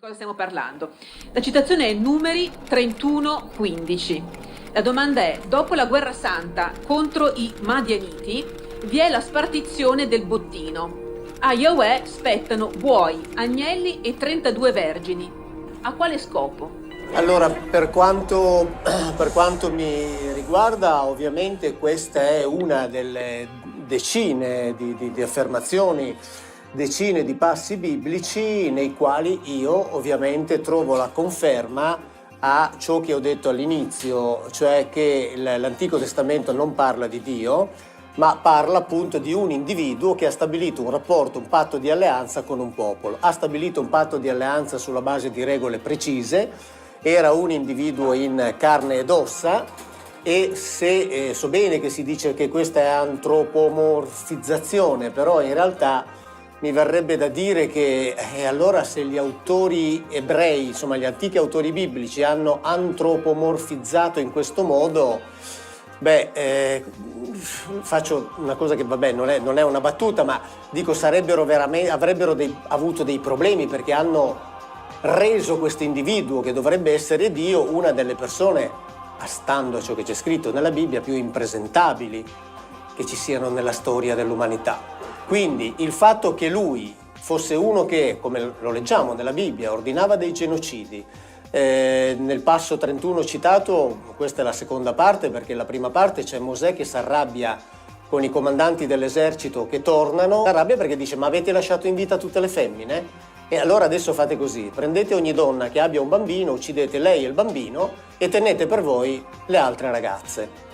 cosa stiamo parlando? La citazione è Numeri 31:15. La domanda è: dopo la guerra santa contro i Madianiti vi è la spartizione del bottino. A Yahweh spettano buoi, agnelli e 32 vergini. A quale scopo? Allora, per quanto mi riguarda, ovviamente questa è una delle decine di affermazioni, decine di passi biblici nei quali io ovviamente trovo la conferma a ciò che ho detto all'inizio, cioè che l'Antico Testamento non parla di Dio, ma parla appunto di un individuo che ha stabilito un rapporto, un patto di alleanza con un popolo. Ha stabilito un patto di alleanza sulla base di regole precise, era un individuo in carne ed ossa, e se so bene che si dice che questa è antropomorfizzazione, però in realtà mi verrebbe da dire che allora se gli autori ebrei, insomma gli antichi autori biblici hanno antropomorfizzato in questo modo, faccio una cosa che vabbè non è una battuta, ma dico avrebbero avuto dei problemi, perché hanno reso questo individuo che dovrebbe essere Dio una delle persone, stando a ciò che c'è scritto nella Bibbia, più impresentabili che ci siano nella storia dell'umanità. Quindi il fatto che lui fosse uno che, come lo leggiamo nella Bibbia, ordinava dei genocidi, nel passo 31 citato, questa è la seconda parte, perché la prima parte c'è Mosè che si arrabbia con i comandanti dell'esercito che tornano, si arrabbia perché dice: ma avete lasciato in vita tutte le femmine? E allora adesso fate così, prendete ogni donna che abbia un bambino, uccidete lei e il bambino e tenete per voi le altre ragazze.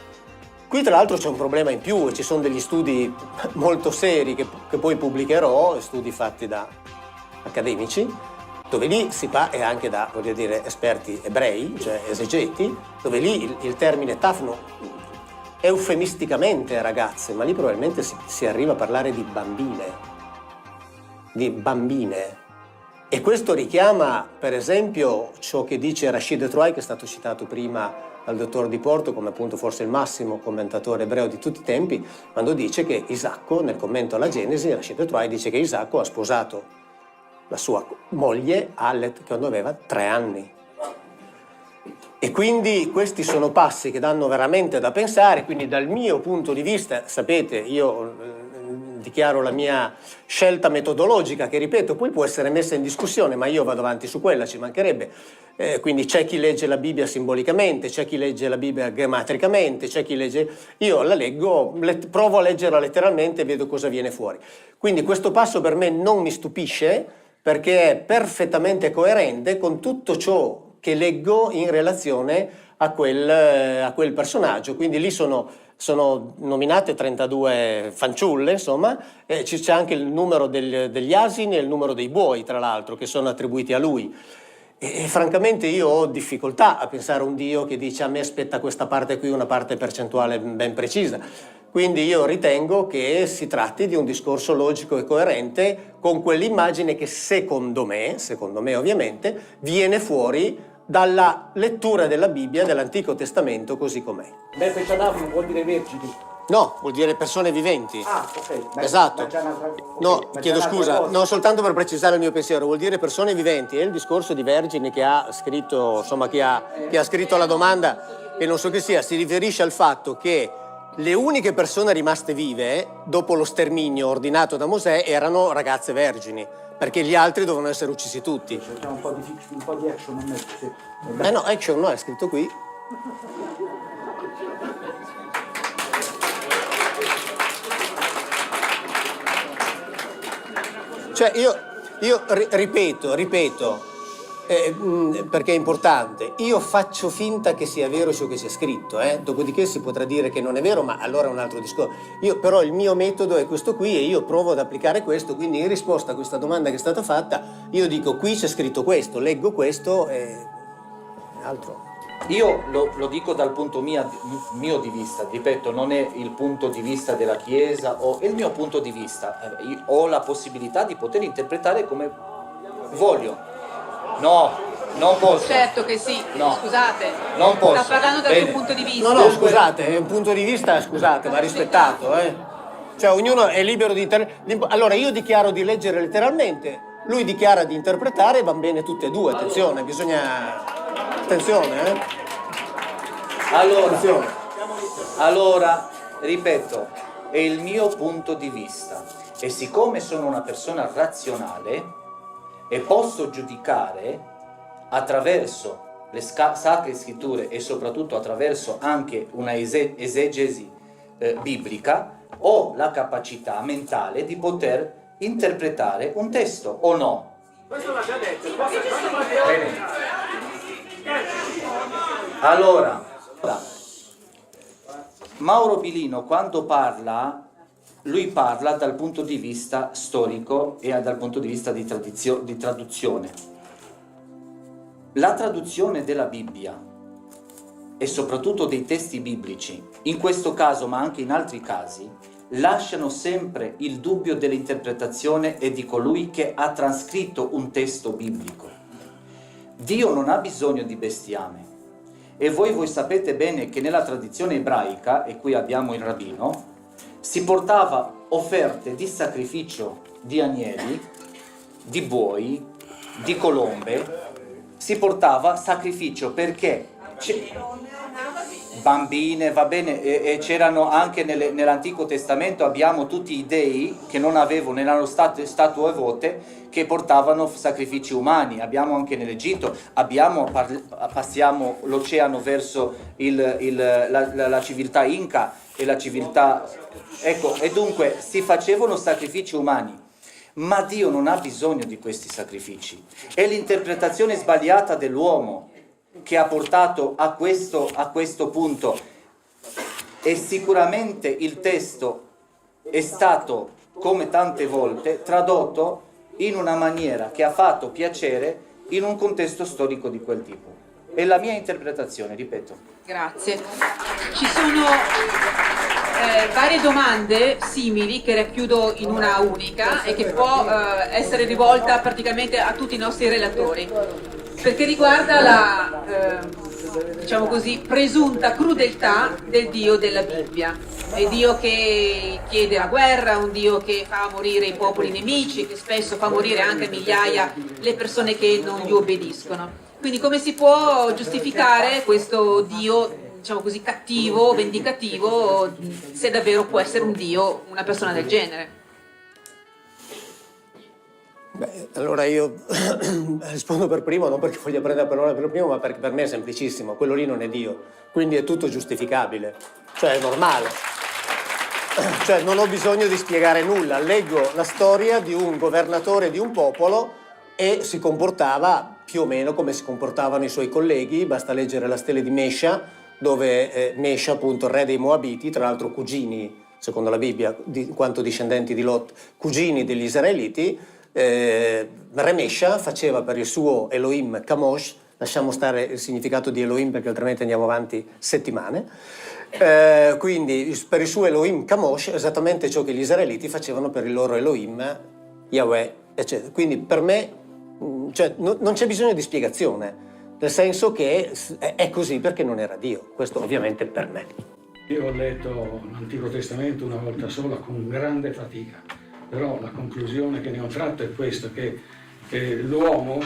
Qui tra l'altro c'è un problema in più, e ci sono degli studi molto seri che poi pubblicherò, studi fatti da accademici, dove lì e anche da, voglio dire, esperti ebrei, cioè esegeti, dove lì il termine tafno eufemisticamente ragazze, ma lì probabilmente si arriva a parlare di bambine. E questo richiama, per esempio, ciò che dice Rashid Troy, che è stato citato prima dal dottor Di Porto come appunto forse il massimo commentatore ebreo di tutti i tempi, quando dice che Isacco, nel commento alla Genesi, Rashid Troy dice che Isacco ha sposato la sua moglie quando aveva 3 anni. E quindi questi sono passi che danno veramente da pensare. Quindi dal mio punto di vista, sapete, io dichiaro la mia scelta metodologica, che ripeto poi può essere messa in discussione, ma io vado avanti su quella, ci mancherebbe. Quindi c'è chi legge la Bibbia simbolicamente, c'è chi legge la Bibbia grammaticamente, c'è chi legge... Io la leggo, provo a leggerla letteralmente e vedo cosa viene fuori. Quindi questo passo per me non mi stupisce, perché è perfettamente coerente con tutto ciò che leggo in relazione a quel personaggio. Quindi lì sono nominate 32 fanciulle, insomma, c'è anche il numero degli asini e il numero dei buoi, tra l'altro, che sono attribuiti a lui. E francamente io ho difficoltà a pensare a un Dio che dice: a me spetta questa parte qui, una parte percentuale ben precisa. Quindi io ritengo che si tratti di un discorso logico e coerente con quell'immagine che secondo me ovviamente, viene fuori dalla lettura della Bibbia, dell'Antico Testamento così com'è. Befecanam non vuol dire vergini? No, vuol dire persone viventi. Ah, ok. Esatto. No, chiedo scusa, no, soltanto per precisare il mio pensiero, vuol dire persone viventi. È il discorso di vergine che ha scritto, insomma, che ha scritto la domanda, e non so che sia, si riferisce al fatto che le uniche persone rimaste vive dopo lo sterminio ordinato da Mosè erano ragazze vergini, perché gli altri dovevano essere uccisi tutti. Cerchiamo un po' di action, non è così. No, action no, è scritto qui. Cioè io ripeto, perché è importante, io faccio finta che sia vero ciò che c'è scritto, dopodiché si potrà dire che non è vero, ma allora è un altro discorso. Però il mio metodo è questo qui e io provo ad applicare questo, quindi in risposta a questa domanda che è stata fatta, io dico: qui c'è scritto questo, leggo questo e altro. Io lo dico dal punto mio di vista, ripeto, non è il punto di vista della Chiesa, è il mio punto di vista. Io ho la possibilità di poter interpretare come voglio. No, non posso. Certo che sì, no, scusate. Non posso. Sta parlando dal tuo punto di vista. No, scusate, è un punto di vista, scusate, va rispettato, Cioè ognuno è libero di... Allora io dichiaro di leggere letteralmente lui dichiara di interpretare, van bene tutte e due, attenzione, bisogna... attenzione, Allora, ripeto, è il mio punto di vista e siccome sono una persona razionale e posso giudicare attraverso le sacre scritture e soprattutto attraverso anche una esegesi biblica, ho la capacità mentale di poter interpretare un testo o no? Questo l'ha già detto. Bene. Allora, Mauro Bilino quando parla, lui parla dal punto di vista storico e dal punto di vista di traduzione. La traduzione della Bibbia e soprattutto dei testi biblici, in questo caso ma anche in altri casi, lasciano sempre il dubbio dell'interpretazione e di colui che ha trascritto un testo biblico. Dio non ha bisogno di bestiame e voi sapete bene che nella tradizione ebraica, e qui abbiamo il rabbino, si portava offerte di sacrificio di agnelli, di buoi, di colombe, si portava sacrificio perché bambine, va bene, e c'erano anche nell'Antico Testamento, abbiamo tutti i dei che non avevano, erano statue vote, che portavano sacrifici umani, abbiamo anche nell'Egitto, passiamo l'oceano verso la civiltà Inca e la civiltà, ecco, e dunque si facevano sacrifici umani. Ma Dio non ha bisogno di questi sacrifici, è l'interpretazione sbagliata dell'uomo che ha portato a questo punto e sicuramente il testo è stato, come tante volte, tradotto in una maniera che ha fatto piacere in un contesto storico di quel tipo. È la mia interpretazione, ripeto. Grazie. Ci sono varie domande simili che racchiudo in una unica e che può essere rivolta praticamente a tutti i nostri relatori, perché riguarda la, diciamo così, presunta crudeltà del Dio della Bibbia. È Dio che chiede la guerra, un Dio che fa morire i popoli nemici, che spesso fa morire anche migliaia le persone che non gli obbediscono. Quindi come si può giustificare questo Dio, diciamo così, cattivo, vendicativo, se davvero può essere un Dio, una persona del genere? Beh, allora io rispondo per primo, non perché voglia prendere la parola per primo, ma perché per me è semplicissimo, quello lì non è Dio, quindi è tutto giustificabile, cioè è normale, cioè non ho bisogno di spiegare nulla, leggo la storia di un governatore di un popolo e si comportava più o meno come si comportavano i suoi colleghi, basta leggere la stele di Mesha, dove Mesha, appunto, re dei Moabiti, tra l'altro cugini, secondo la Bibbia, in quanto discendenti di Lot, cugini degli Israeliti. Re Mesha faceva per il suo Elohim Kamosh, lasciamo stare il significato di Elohim perché altrimenti andiamo avanti settimane, quindi per il suo Elohim Kamosh esattamente ciò che gli Israeliti facevano per il loro Elohim Yahweh, eccetera. Quindi per me, cioè, non c'è bisogno di spiegazione, nel senso che è così perché non era Dio, questo ovviamente per me. Io ho letto l'Antico Testamento una volta sola con grande fatica, però la conclusione che ne ho tratto è questa, che l'uomo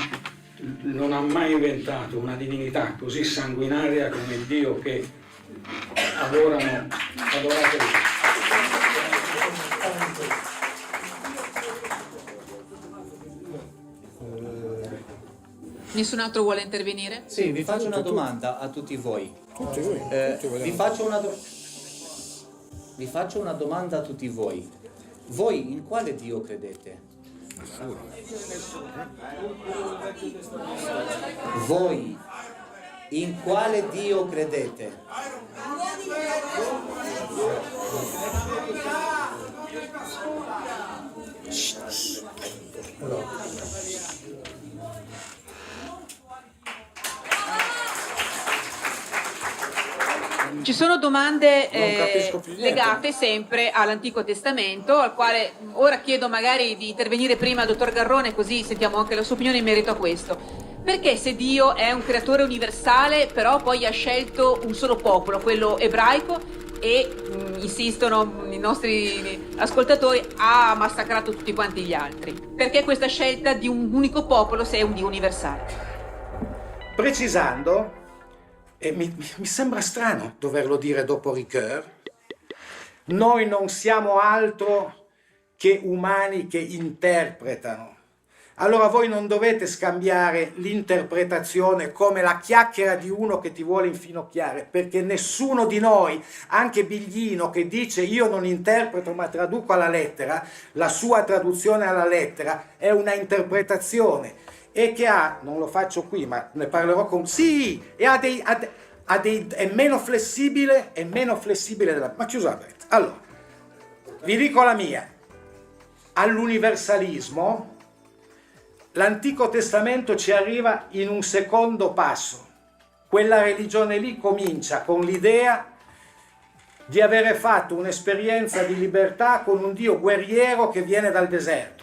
non ha mai inventato una divinità così sanguinaria come il Dio che adorano. Nessun altro vuole intervenire? Sì, vi faccio una domanda a tutti voi. Vi faccio una domanda a tutti voi. Voi in quale Dio credete? Voi in quale Dio credete? Ci sono domande legate sempre all'Antico Testamento, al quale ora chiedo magari di intervenire prima al dottor Garrone, così sentiamo anche la sua opinione in merito a questo. Perché se Dio è un creatore universale, però poi ha scelto un solo popolo, quello ebraico, e insistono i nostri ascoltatori, ha massacrato tutti quanti gli altri. Perché questa scelta di un unico popolo se è un Dio universale? Precisando, e mi sembra strano doverlo dire dopo Ricoeur, noi non siamo altro che umani che interpretano. Allora voi non dovete scambiare l'interpretazione come la chiacchiera di uno che ti vuole infinocchiare, perché nessuno di noi, anche Biglino che dice io non interpreto ma traduco alla lettera, la sua traduzione alla lettera è una interpretazione e che ha, non lo faccio qui ma ne parlerò con... Sì, e è meno flessibile della... Ma chiusa aperta. Allora, vi dico la mia. All'universalismo l'Antico Testamento ci arriva in un secondo passo. Quella religione lì comincia con l'idea di avere fatto un'esperienza di libertà con un Dio guerriero che viene dal deserto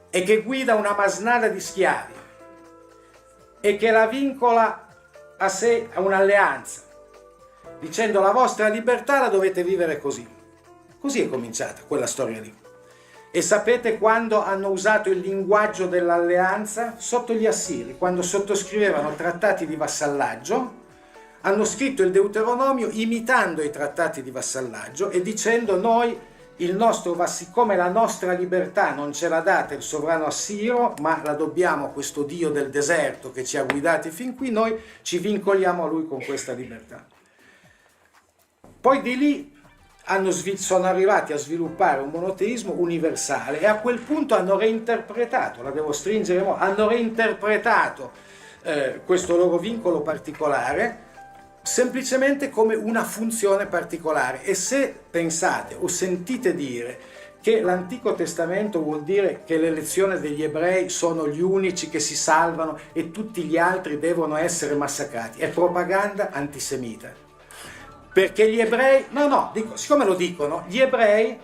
e che guida una masnada di schiavi e che la vincola a sé a un'alleanza, dicendo la vostra libertà la dovete vivere così. Così è cominciata quella storia lì. E sapete quando hanno usato il linguaggio dell'alleanza? Sotto gli Assiri, quando sottoscrivevano trattati di vassallaggio, hanno scritto il Deuteronomio imitando i trattati di vassallaggio e dicendo noi, siccome la nostra libertà non ce l'ha data il sovrano assiro, ma la dobbiamo a questo Dio del deserto che ci ha guidati fin qui, noi ci vincoliamo a lui con questa libertà. Poi di lì sono arrivati a sviluppare un monoteismo universale e a quel punto hanno reinterpretato, hanno reinterpretato questo loro vincolo particolare semplicemente come una funzione particolare. E se pensate o sentite dire che l'Antico Testamento vuol dire che l'elezione degli ebrei sono gli unici che si salvano e tutti gli altri devono essere massacrati, è propaganda antisemita. Perché gli ebrei, siccome lo dicono, gli ebrei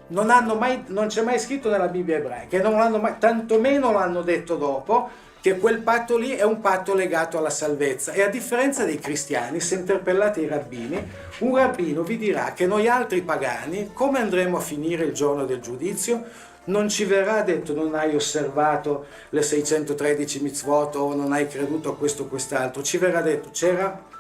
non c'è mai scritto nella Bibbia ebraica, non l'hanno mai, tantomeno l'hanno detto dopo, che quel patto lì è un patto legato alla salvezza. E a differenza dei cristiani, se interpellate i rabbini, un rabbino vi dirà che noi altri pagani, come andremo a finire il giorno del giudizio? Non ci verrà detto non hai osservato le 613 mitzvot o non hai creduto a questo o quest'altro, ci verrà detto c'era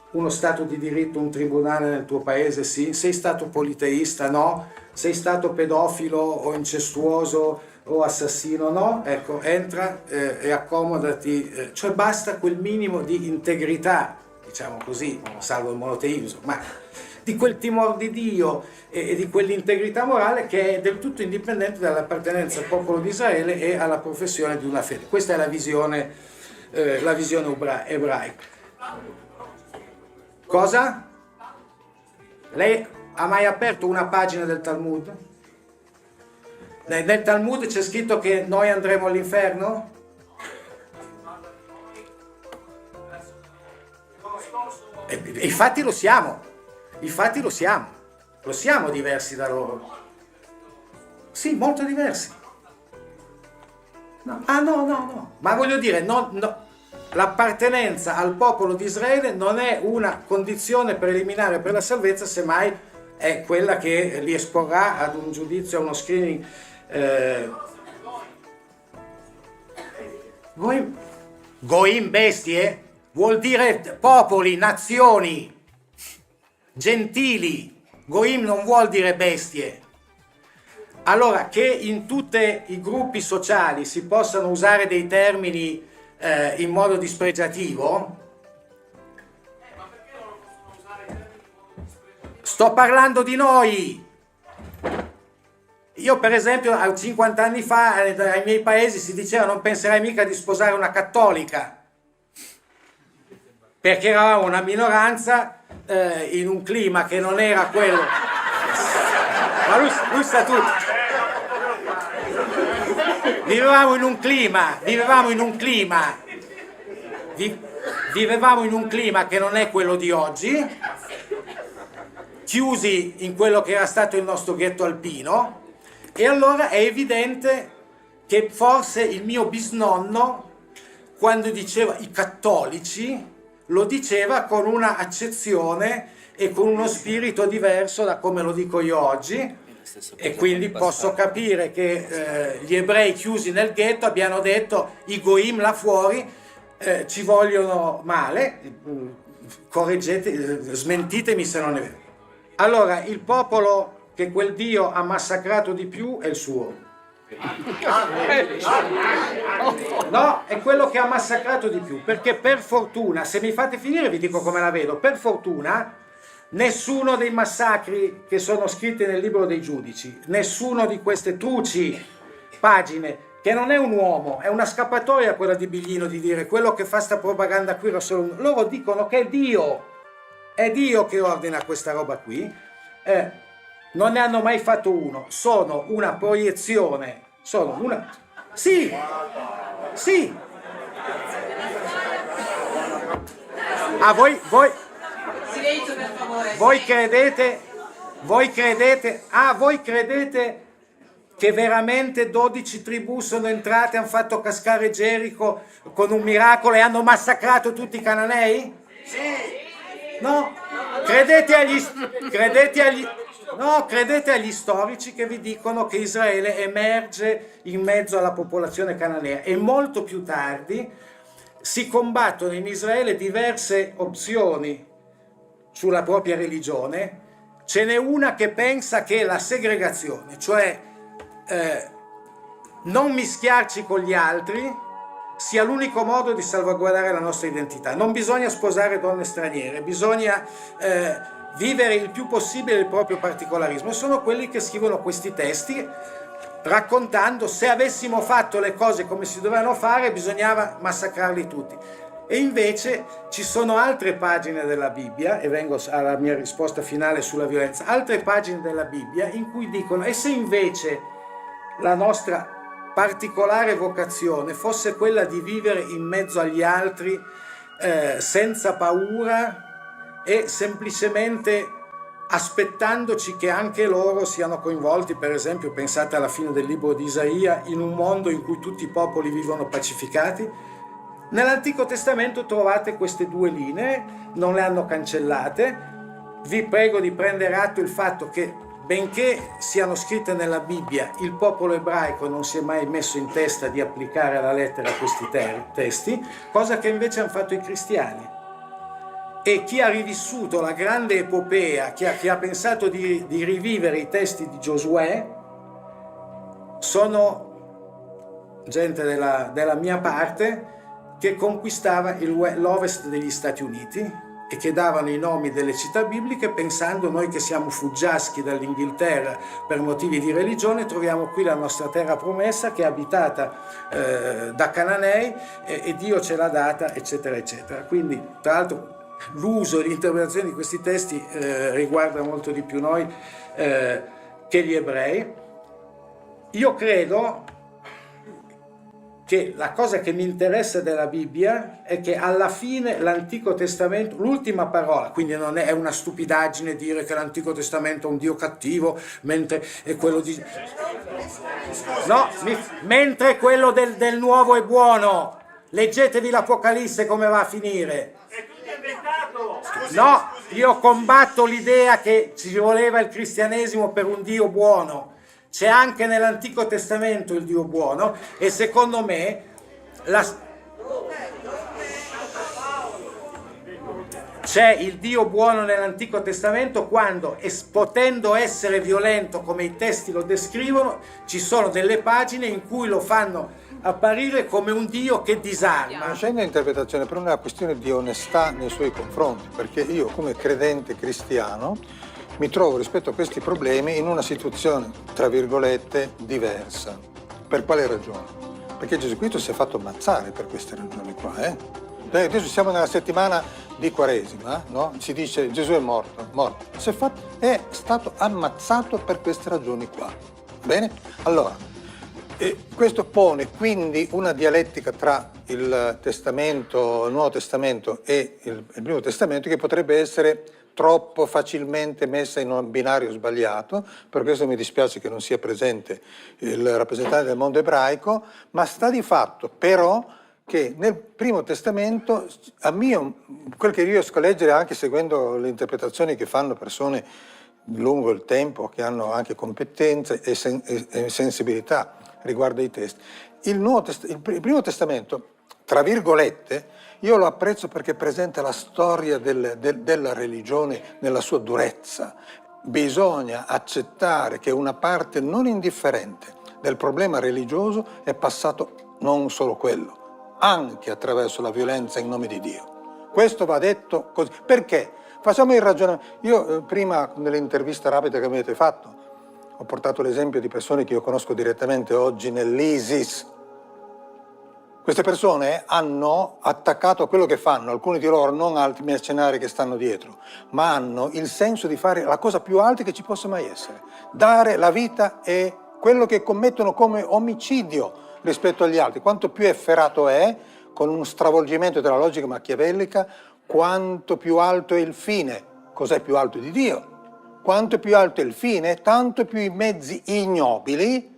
uno stato di diritto, un tribunale nel tuo paese, sì, sei stato politeista, no, sei stato pedofilo o incestuoso o assassino, no, ecco, entra e accomodati, cioè basta quel minimo di integrità, diciamo così, salvo il monoteismo, ma di quel timore di Dio e di quell'integrità morale che è del tutto indipendente dall'appartenenza al popolo di Israele e alla professione di una fede. Questa è la visione ebraica. Cosa? Lei ha mai aperto una pagina del Talmud? Nel Talmud c'è scritto che noi andremo all'inferno? Infatti lo siamo, lo siamo diversi da loro. Sì, molto diversi. No. Ma voglio dire, no. L'appartenenza al popolo di Israele non è una condizione preliminare per la salvezza, semmai è quella che li esporrà ad un giudizio, a uno screening. Goim bestie vuol dire popoli, nazioni, gentili. Goim non vuol dire bestie. Allora, che in tutti i gruppi sociali si possano usare dei termini in modo dispregiativo, sto parlando di noi. Io per esempio 50 anni fa ai miei paesi si diceva non penserai mica di sposare una cattolica, perché eravamo una minoranza in un clima che non era quello, ma lui sa tutto. Vivevamo in un clima che non è quello di oggi, chiusi in quello che era stato il nostro ghetto alpino, e allora è evidente che forse il mio bisnonno, quando diceva i cattolici, lo diceva con una accezione e con uno spirito diverso da come lo dico io oggi, e quindi posso capire che gli ebrei chiusi nel ghetto abbiano detto i goim là fuori ci vogliono male, correggete, smentitemi se non è vero. Allora, il popolo che quel Dio ha massacrato di più è il suo. No, è quello che ha massacrato di più, perché per fortuna, se mi fate finire vi dico come la vedo, per fortuna nessuno dei massacri che sono scritti nel libro dei giudici, nessuno di queste truci pagine, che non è un uomo, è una scappatoia quella di Biglino di dire quello che fa sta propaganda qui era solo un... Loro dicono che è Dio che ordina questa roba qui, non ne hanno mai fatto uno, sono una proiezione, sono una... Sì, sì. Ah, voi Silenzio per favore. voi credete che veramente 12 tribù sono entrate, hanno fatto cascare Gerico con un miracolo e hanno massacrato tutti i cananei? Sì. No? Credete agli storici che vi dicono che Israele emerge in mezzo alla popolazione cananea e molto più tardi si combattono in Israele diverse opzioni sulla propria religione. Ce n'è una che pensa che la segregazione, cioè non mischiarci con gli altri, sia l'unico modo di salvaguardare la nostra identità. Non bisogna sposare donne straniere, bisogna vivere il più possibile il proprio particolarismo. Sono quelli che scrivono questi testi raccontando se avessimo fatto le cose come si dovevano fare bisognava massacrarli tutti. E invece ci sono altre pagine della Bibbia, e vengo alla mia risposta finale sulla violenza, altre pagine della Bibbia in cui dicono: e se invece la nostra particolare vocazione fosse quella di vivere in mezzo agli altri senza paura e semplicemente aspettandoci che anche loro siano coinvolti. Per esempio, pensate alla fine del libro di Isaia, in un mondo in cui tutti i popoli vivono pacificati. Nell'Antico Testamento trovate queste due linee, non le hanno cancellate. Vi prego di prendere atto il fatto che, benché siano scritte nella Bibbia, il popolo ebraico non si è mai messo in testa di applicare alla lettera questi testi, cosa che invece hanno fatto i cristiani. E chi ha rivissuto la grande epopea, chi ha pensato di rivivere i testi di Giosuè, sono gente della mia parte, che conquistava l'ovest degli Stati Uniti e che davano i nomi delle città bibliche pensando: noi che siamo fuggiaschi dall'Inghilterra per motivi di religione, troviamo qui la nostra terra promessa che è abitata da Cananei e Dio ce l'ha data, eccetera, eccetera. Quindi, tra l'altro, l'uso e l'interpretazione di questi testi riguarda molto di più noi che gli ebrei. Io credo che la cosa che mi interessa della Bibbia è che alla fine l'Antico Testamento, l'ultima parola, quindi non è una stupidaggine dire che l'Antico Testamento è un Dio cattivo, mentre è quello di... No, mentre quello del nuovo è buono. Leggetevi l'Apocalisse come va a finire. No, io combatto l'idea che ci voleva il cristianesimo per un Dio buono. C'è anche nell'Antico Testamento il Dio buono e secondo me c'è il Dio buono nell'Antico Testamento quando, potendo essere violento come i testi lo descrivono, ci sono delle pagine in cui lo fanno apparire come un Dio che disarma. Non c'è un'interpretazione, però è una questione di onestà nei suoi confronti, perché io come credente cristiano mi trovo rispetto a questi problemi in una situazione, tra virgolette, diversa. Per quale ragione? Perché Gesù Cristo si è fatto ammazzare per queste ragioni qua. Adesso siamo nella settimana di Quaresima, no? Si dice Gesù è morto. È stato ammazzato per queste ragioni qua. Bene? Allora, questo pone quindi una dialettica tra il Testamento, il Nuovo Testamento e il Primo Testamento che potrebbe essere troppo facilmente messa in un binario sbagliato. Per questo mi dispiace che non sia presente il rappresentante del mondo ebraico, ma sta di fatto però che nel Primo Testamento, quel che riesco a leggere anche seguendo le interpretazioni che fanno persone lungo il tempo, che hanno anche competenze e sensibilità riguardo ai testi, il Primo Testamento, tra virgolette, io lo apprezzo perché presenta la storia della religione nella sua durezza. Bisogna accettare che una parte non indifferente del problema religioso è passato non solo quello, anche attraverso la violenza in nome di Dio. Questo va detto così. Perché? Facciamo il ragionamento. Io prima, nell'intervista rapida che mi avete fatto, ho portato l'esempio di persone che io conosco direttamente oggi nell'ISIS. Queste persone hanno attaccato a quello che fanno, alcuni di loro, non altri mercenari che stanno dietro, ma hanno il senso di fare la cosa più alta che ci possa mai essere. Dare la vita è quello che commettono come omicidio rispetto agli altri. Quanto più efferato è, con un stravolgimento della logica machiavellica, quanto più alto è il fine. Cos'è più alto di Dio? Quanto più alto è il fine, tanto più i mezzi ignobili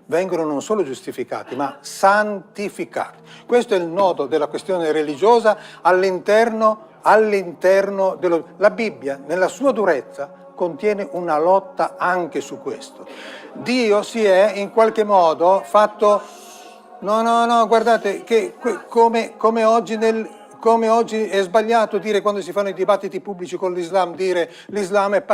vengono non solo giustificati, ma santificati. Questo è il nodo della questione religiosa all'interno dello... La Bibbia, nella sua durezza, contiene una lotta anche su questo. Dio si è in qualche modo fatto... No, guardate, che come oggi è sbagliato dire, quando si fanno i dibattiti pubblici con l'Islam, dire l'Islam è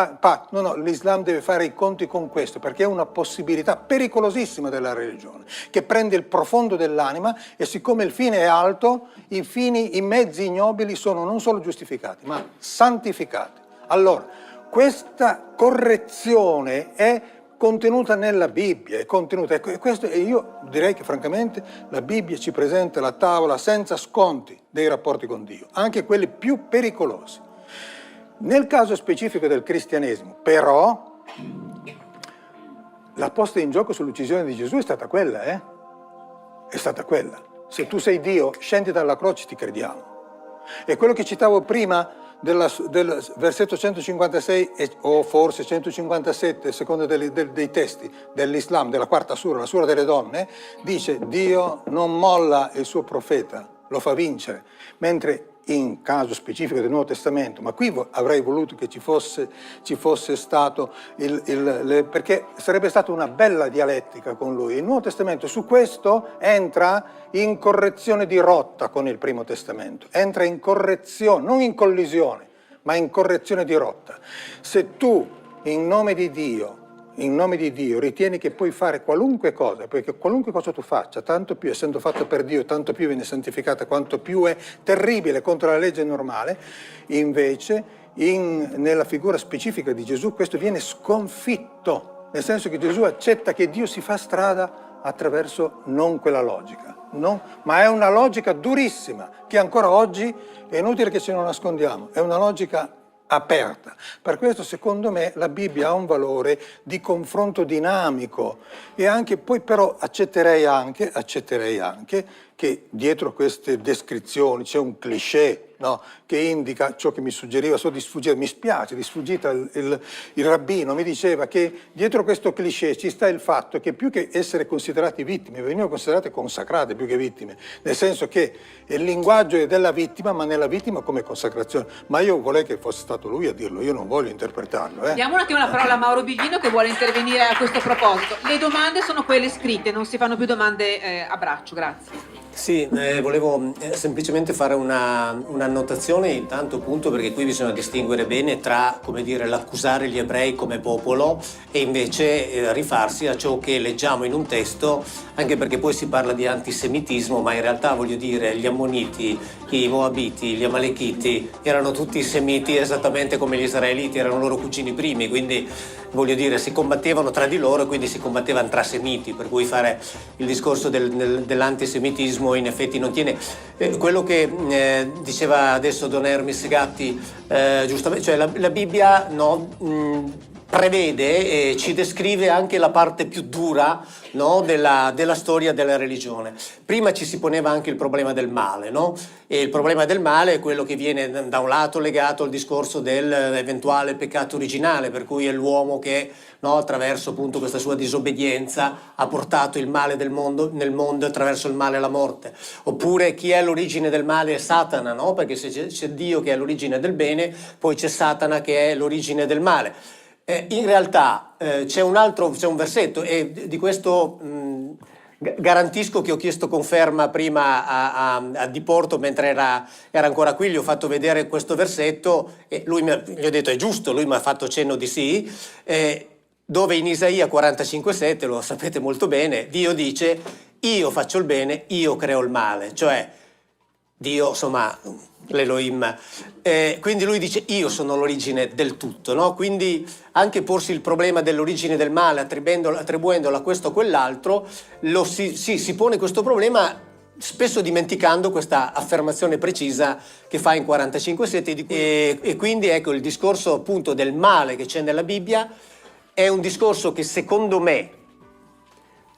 no, l'Islam deve fare i conti con questo, perché è una possibilità pericolosissima della religione, che prende il profondo dell'anima, e siccome il fine è alto, i mezzi ignobili sono non solo giustificati, ma santificati. Allora, questa correzione è contenuta nella Bibbia, è contenuta, e io direi che francamente la Bibbia ci presenta la tavola senza sconti dei rapporti con Dio, anche quelli più pericolosi. Nel caso specifico del cristianesimo, però, la posta in gioco sull'uccisione di Gesù è stata quella, È stata quella. Se tu sei Dio, scendi dalla croce, ti crediamo. E quello che citavo prima, del versetto 156 o forse 157, secondo dei testi dell'Islam, della quarta sura, la sura delle donne, dice: Dio non molla il suo profeta, lo fa vincere, mentre in caso specifico del Nuovo Testamento, ma qui avrei voluto che ci fosse stato perché sarebbe stata una bella dialettica con lui. Il Nuovo Testamento su questo entra in correzione di rotta con il Primo Testamento, entra in correzione, non in collisione, ma in correzione di rotta. Se tu, in nome di Dio, ritieni che puoi fare qualunque cosa, perché qualunque cosa tu faccia, tanto più essendo fatto per Dio, tanto più viene santificata, quanto più è terribile contro la legge normale, invece nella figura specifica di Gesù questo viene sconfitto, nel senso che Gesù accetta che Dio si fa strada attraverso non quella logica, ma è una logica durissima, che ancora oggi è inutile che ce lo nascondiamo, è una logica aperta. Per questo, secondo me, la Bibbia ha un valore di confronto dinamico, e anche poi però accetterei anche che dietro queste descrizioni c'è un cliché, no? Che indica ciò che mi suggeriva, so di sfuggire, mi spiace, di sfuggita il rabbino, mi diceva che dietro questo cliché ci sta il fatto che più che essere considerati vittime, venivano considerate consacrate più che vittime, nel senso che il linguaggio è della vittima, ma nella vittima come consacrazione. Ma io vorrei che fosse stato lui a dirlo, io non voglio interpretarlo. Diamo un attimo la parola a Mauro Biglino, che vuole intervenire a questo proposito. Le domande sono quelle scritte, non si fanno più domande a braccio, grazie. Sì, volevo semplicemente fare un'annotazione, intanto appunto perché qui bisogna distinguere bene tra, come dire, l'accusare gli ebrei come popolo e invece rifarsi a ciò che leggiamo in un testo, anche perché poi si parla di antisemitismo, ma in realtà, voglio dire, gli ammoniti, i moabiti, gli amalechiti erano tutti semiti esattamente come gli israeliti, erano loro cugini primi, quindi voglio dire, si combattevano tra di loro e quindi si combattevano tra semiti, per cui fare il discorso dell'antisemitismo in effetti non tiene. Quello che diceva adesso Don Hermis Gatti, giustamente, cioè la Bibbia prevede e ci descrive anche la parte più dura, no, della storia della religione. Prima ci si poneva anche il problema del male, no? E il problema del male è quello che viene da un lato legato al discorso dell'eventuale peccato originale, per cui è l'uomo che, no, attraverso appunto questa sua disobbedienza ha portato il male nel mondo attraverso il male e la morte. Oppure chi è l'origine del male è Satana, no? Perché se c'è Dio che è l'origine del bene, poi c'è Satana che è l'origine del male. In realtà c'è un versetto, e di questo garantisco che ho chiesto conferma prima a Di Porto mentre era ancora qui, gli ho fatto vedere questo versetto e gli ho detto è giusto, lui mi ha fatto cenno di sì, dove in Isaia 45,7, lo sapete molto bene, Dio dice io faccio il bene, io creo il male, cioè Dio, insomma, l'Elohim. Quindi lui dice io sono l'origine del tutto, no? Quindi anche porsi il problema dell'origine del male attribuendola a questo o quell'altro, si pone questo problema spesso dimenticando questa affermazione precisa che fa in 45,7 e quindi ecco il discorso appunto del male che c'è nella Bibbia è un discorso che secondo me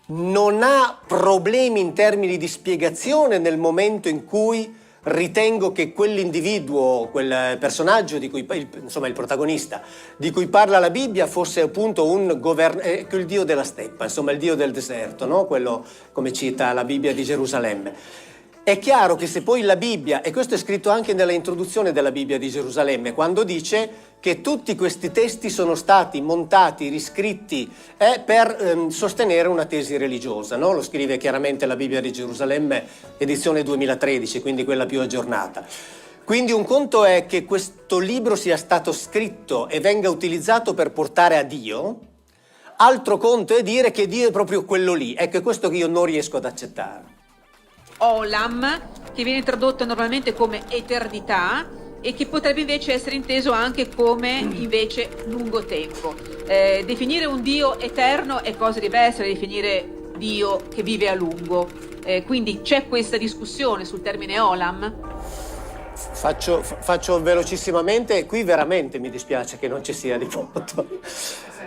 non ha problemi in termini di spiegazione nel momento in cui ritengo che quell'individuo, quel personaggio di cui, insomma il protagonista, di cui parla la Bibbia fosse appunto il dio della steppa, insomma il dio del deserto, no? Quello come cita la Bibbia di Gerusalemme. È chiaro che se poi la Bibbia, e questo è scritto anche nella introduzione della Bibbia di Gerusalemme, quando dice che tutti questi testi sono stati montati, riscritti per sostenere una tesi religiosa, no? Lo scrive chiaramente la Bibbia di Gerusalemme, edizione 2013, quindi quella più aggiornata. Quindi un conto è che questo libro sia stato scritto e venga utilizzato per portare a Dio, altro conto è dire che Dio è proprio quello lì. Ecco, è questo che io non riesco ad accettare. Olam, che viene tradotto normalmente come eternità e che potrebbe invece essere inteso anche come invece lungo tempo. Definire un Dio eterno è cosa diversa da definire Dio che vive a lungo. Quindi c'è questa discussione sul termine Olam? Faccio velocissimamente, qui veramente mi dispiace che non ci sia Di Porto.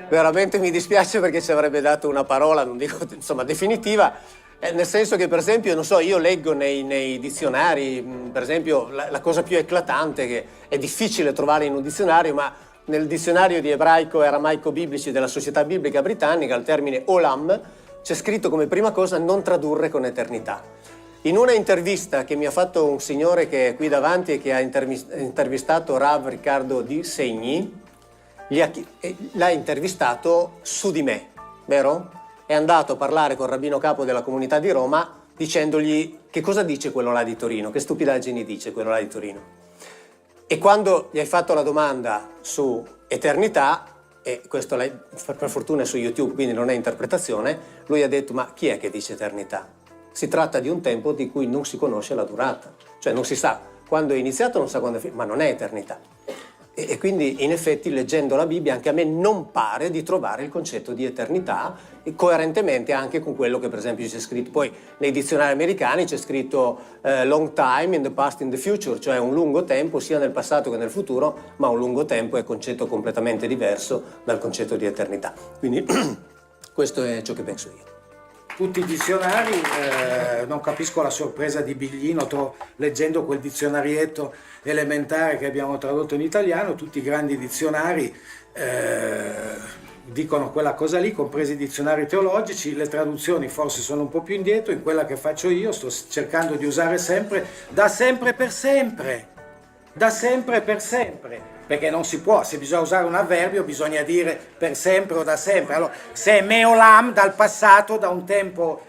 Veramente mi dispiace perché ci avrebbe dato una parola, non dico insomma definitiva. Nel senso che, per esempio, non so, io leggo nei dizionari, per esempio, la cosa più eclatante che è difficile trovare in un dizionario, ma nel dizionario di ebraico e aramaico biblici della Società Biblica Britannica, al termine Olam, c'è scritto come prima cosa non tradurre con eternità. In una intervista che mi ha fatto un signore che è qui davanti e che ha intervistato Rav Riccardo Di Segni, l'ha intervistato su di me, vero? È andato a parlare col rabbino capo della comunità di Roma dicendogli che cosa dice quello là di Torino, che stupidaggini dice quello là di Torino. E quando gli hai fatto la domanda su eternità, e questo per fortuna è su YouTube, quindi non è interpretazione, lui ha detto ma chi è che dice eternità? Si tratta di un tempo di cui non si conosce la durata, cioè non si sa quando è iniziato, non sa quando è finito, ma non è eternità. E quindi in effetti leggendo la Bibbia anche a me non pare di trovare il concetto di eternità coerentemente anche con quello che per esempio c'è scritto poi nei dizionari americani, c'è scritto long time in the past in the future, cioè un lungo tempo sia nel passato che nel futuro, ma un lungo tempo è un concetto completamente diverso dal concetto di eternità. Quindi questo è ciò che penso io. Tutti i dizionari, non capisco la sorpresa di Biglino leggendo quel dizionarietto elementare che abbiamo tradotto in italiano, tutti i grandi dizionari dicono quella cosa lì, compresi i dizionari teologici. Le traduzioni forse sono un po' più indietro, in quella che faccio io sto cercando di usare sempre da sempre per sempre, da sempre per sempre. Perché non si può, se bisogna usare un avverbio bisogna dire per sempre o da sempre. Allora, se è meolam dal passato, da un tempo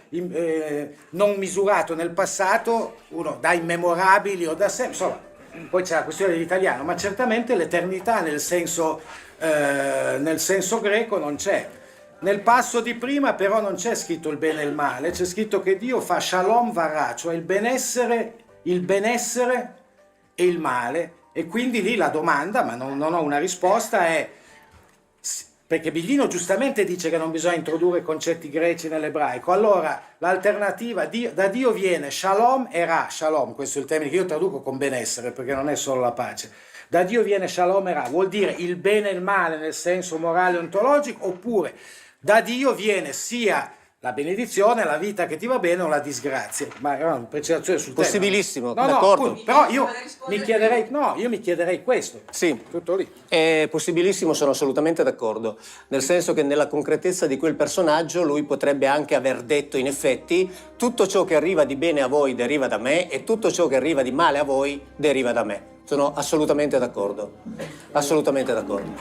non misurato nel passato, uno da immemorabili o da sempre, insomma, poi c'è la questione dell'italiano, ma certamente l'eternità nel senso greco non c'è. Nel passo di prima però non c'è scritto il bene e il male, c'è scritto che Dio fa shalom vara, cioè il benessere e il male. E quindi lì la domanda, ma non ho una risposta, è perché Biglino giustamente dice che non bisogna introdurre concetti greci nell'ebraico. Allora l'alternativa da Dio viene shalom e ra, shalom, questo è il termine che io traduco con benessere perché non è solo la pace, Da Dio viene Shalom e Ra, vuol dire il bene e il male nel senso morale e ontologico, oppure da Dio viene sia la benedizione, la vita che ti va bene o la disgrazia. Ma è una precisazione sul tema. Possibilissimo, No, d'accordo. appunto, però io mi chiederei questo. Sì, Tutto lì. è possibilissimo, sono assolutamente d'accordo, nel senso che nella concretezza di quel personaggio lui potrebbe anche aver detto in effetti tutto ciò che arriva di bene a voi deriva da me e tutto ciò che arriva di male a voi deriva da me. Sono assolutamente d'accordo, assolutamente d'accordo.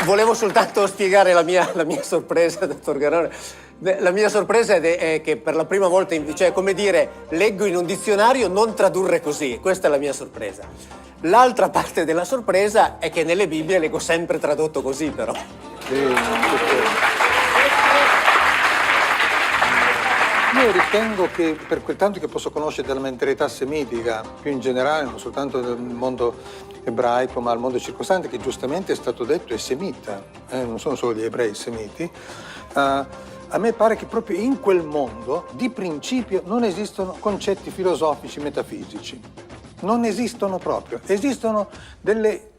Volevo soltanto spiegare la mia sorpresa, dottor Garrone. La mia sorpresa è che per la prima volta, cioè come dire, leggo in un dizionario non tradurre così, questa è la mia sorpresa. L'altra parte della sorpresa è che nelle Bibbie leggo sempre tradotto così, però. Io ritengo che per quel tanto che posso conoscere della mentalità semitica, più in generale, non soltanto del mondo ebraico, ma al mondo circostante, che giustamente è stato detto è semita, non sono solo gli ebrei semiti, a me pare che proprio in quel mondo, di principio, non esistono concetti filosofici metafisici. Non esistono proprio. Esistono delle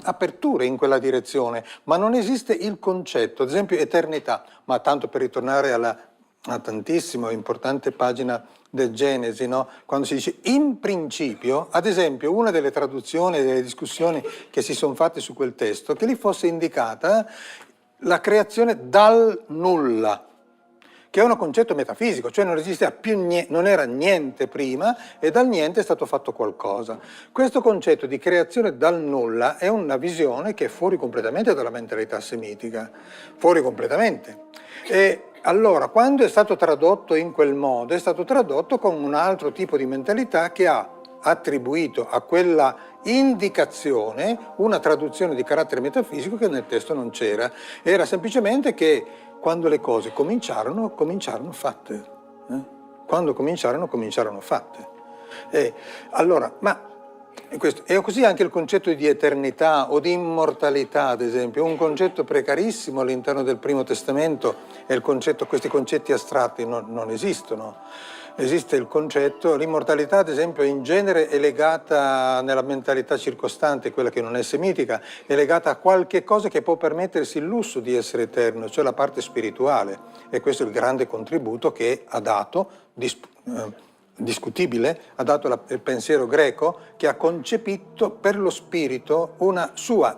aperture in quella direzione, ma non esiste il concetto, ad esempio eternità. Ma tanto per ritornare alla tantissimo importante pagina del Genesi, no? Quando si dice in principio, ad esempio una delle traduzioni e delle discussioni che si sono fatte su quel testo, che lì fosse indicata la creazione dal nulla, che è un concetto metafisico, cioè non esisteva più non era niente prima e dal niente è stato fatto qualcosa. Questo concetto di creazione dal nulla è una visione che è fuori completamente dalla mentalità semitica, fuori completamente. E allora, quando è stato tradotto in quel modo, è stato tradotto con un altro tipo di mentalità che ha attribuito a quella indicazione una traduzione di carattere metafisico che nel testo non c'era. Era semplicemente che quando le cose cominciarono fatte. Quando cominciarono fatte. Allora, ma questo, è così anche il concetto di eternità o di immortalità, ad esempio, un concetto precarissimo all'interno del Primo Testamento, è il concetto, questi concetti astratti non esistono. Esiste il concetto, l'immortalità ad esempio in genere è legata nella mentalità circostante, quella che non è semitica, è legata a qualche cosa che può permettersi il lusso di essere eterno, cioè la parte spirituale. E questo è il grande contributo che ha dato, discutibile, ha dato il pensiero greco, che ha concepito per lo spirito una sua,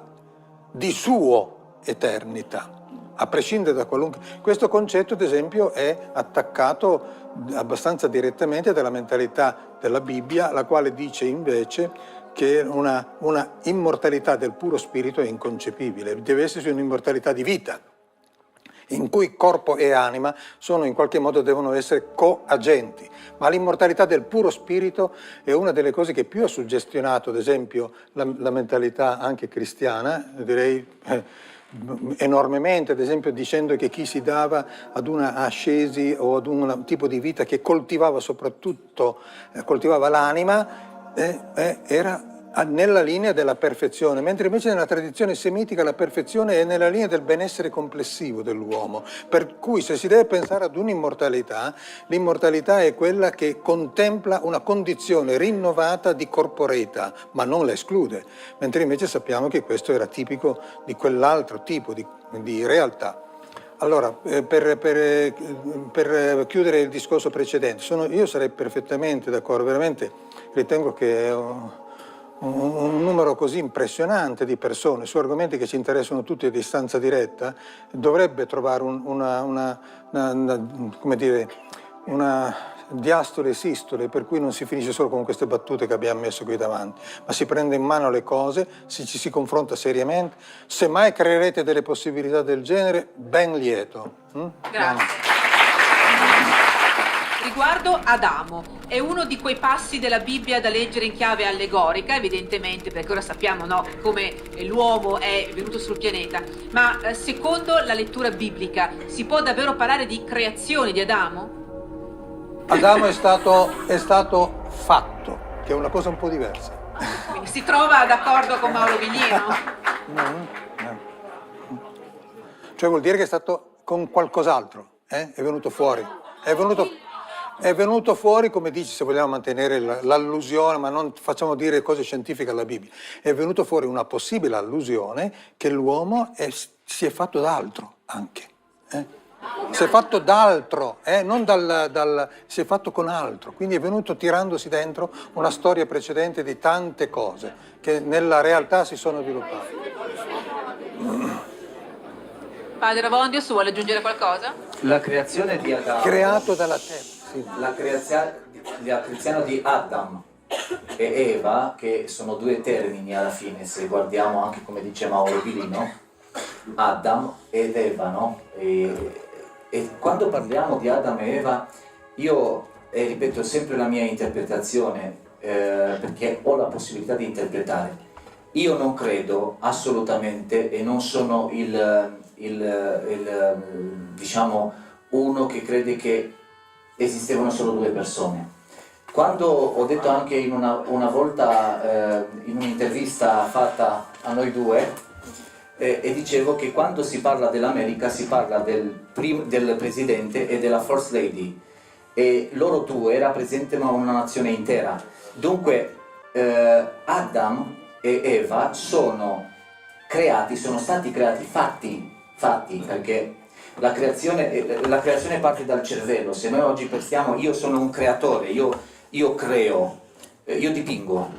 di suo eternità. A prescindere da qualunque... Questo concetto, ad esempio, è attaccato abbastanza direttamente dalla mentalità della Bibbia, la quale dice invece che una immortalità del puro spirito è inconcepibile, deve esserci un'immortalità di vita, in cui corpo e anima sono in qualche modo devono essere coagenti. Ma l'immortalità del puro spirito è una delle cose che più ha suggestionato, ad esempio, la mentalità anche cristiana, direi enormemente, ad esempio dicendo che chi si dava ad una ascesi o ad un tipo di vita che coltivava soprattutto, coltivava l'anima, era nella linea della perfezione, mentre invece nella tradizione semitica la perfezione è nella linea del benessere complessivo dell'uomo, per cui se si deve pensare ad un'immortalità, l'immortalità è quella che contempla una condizione rinnovata di corporeità, ma non la esclude, mentre invece sappiamo che questo era tipico di quell'altro tipo di realtà. Allora, per chiudere il discorso precedente, io sarei perfettamente d'accordo, veramente ritengo che è un numero così impressionante di persone su argomenti che ci interessano tutti a distanza diretta dovrebbe trovare una diastole e sistole, per cui non si finisce solo con queste battute che abbiamo messo qui davanti, ma si prende in mano le cose, ci si confronta seriamente. Se mai creerete delle possibilità del genere, ben lieto. Grazie. Riguardo Adamo, è uno di quei passi della Bibbia da leggere in chiave allegorica, evidentemente, perché ora sappiamo, no, come l'uomo è venuto sul pianeta, ma secondo la lettura biblica si può davvero parlare di creazione di Adamo? Adamo è stato fatto, che è una cosa un po' diversa. Quindi si trova d'accordo con Mauro Viglino? Cioè vuol dire che è stato con qualcos'altro, è venuto fuori, È venuto fuori, come dici, se vogliamo mantenere l'allusione, ma non facciamo dire cose scientifiche alla Bibbia, è venuto fuori una possibile allusione che l'uomo si è fatto d'altro anche. Si è fatto d'altro, non si è fatto con altro, quindi è venuto tirandosi dentro una storia precedente di tante cose che nella realtà si sono sviluppate. Padre Ravondius, vuole aggiungere qualcosa? La creazione di Adamo, Creato dalla terra. Sì. la creazione di Adam e Eva, che sono due termini alla fine, se guardiamo anche come dice Mauro Bilino, Adam ed Eva, no? E quando parliamo di Adam e Eva, io ripeto sempre la mia interpretazione, perché ho la possibilità di interpretare. Io non credo assolutamente, e non sono diciamo uno che crede che esistevano solo due persone. Quando ho detto anche in una volta in un'intervista fatta a noi due, e dicevo che quando si parla dell'America si parla del presidente e della First Lady, e loro due rappresentano una nazione intera. Dunque Adam e Eva sono stati creati fatti, perché la creazione parte dal cervello. Se noi oggi pensiamo io sono un creatore, io creo, io dipingo,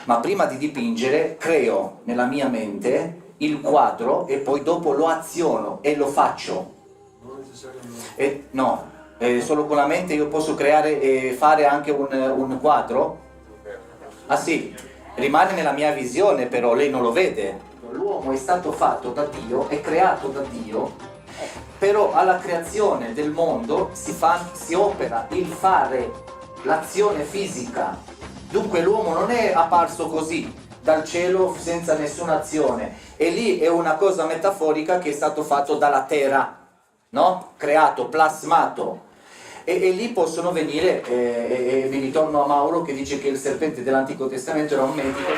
ma prima di dipingere creo nella mia mente il quadro e poi dopo lo aziono e lo faccio. No, solo con la mente io posso creare e fare anche un quadro? Ah sì, rimane nella mia visione, però lei non lo vede. L'uomo è stato fatto da Dio, è creato da Dio, però alla creazione del mondo si opera il fare, l'azione fisica. Dunque l'uomo non è apparso così dal cielo senza nessuna azione, e lì è una cosa metaforica che è stato fatto dalla terra, no? Creato, plasmato. E lì possono venire, e mi ritorno a Mauro che dice che il serpente dell'Antico Testamento era un medico.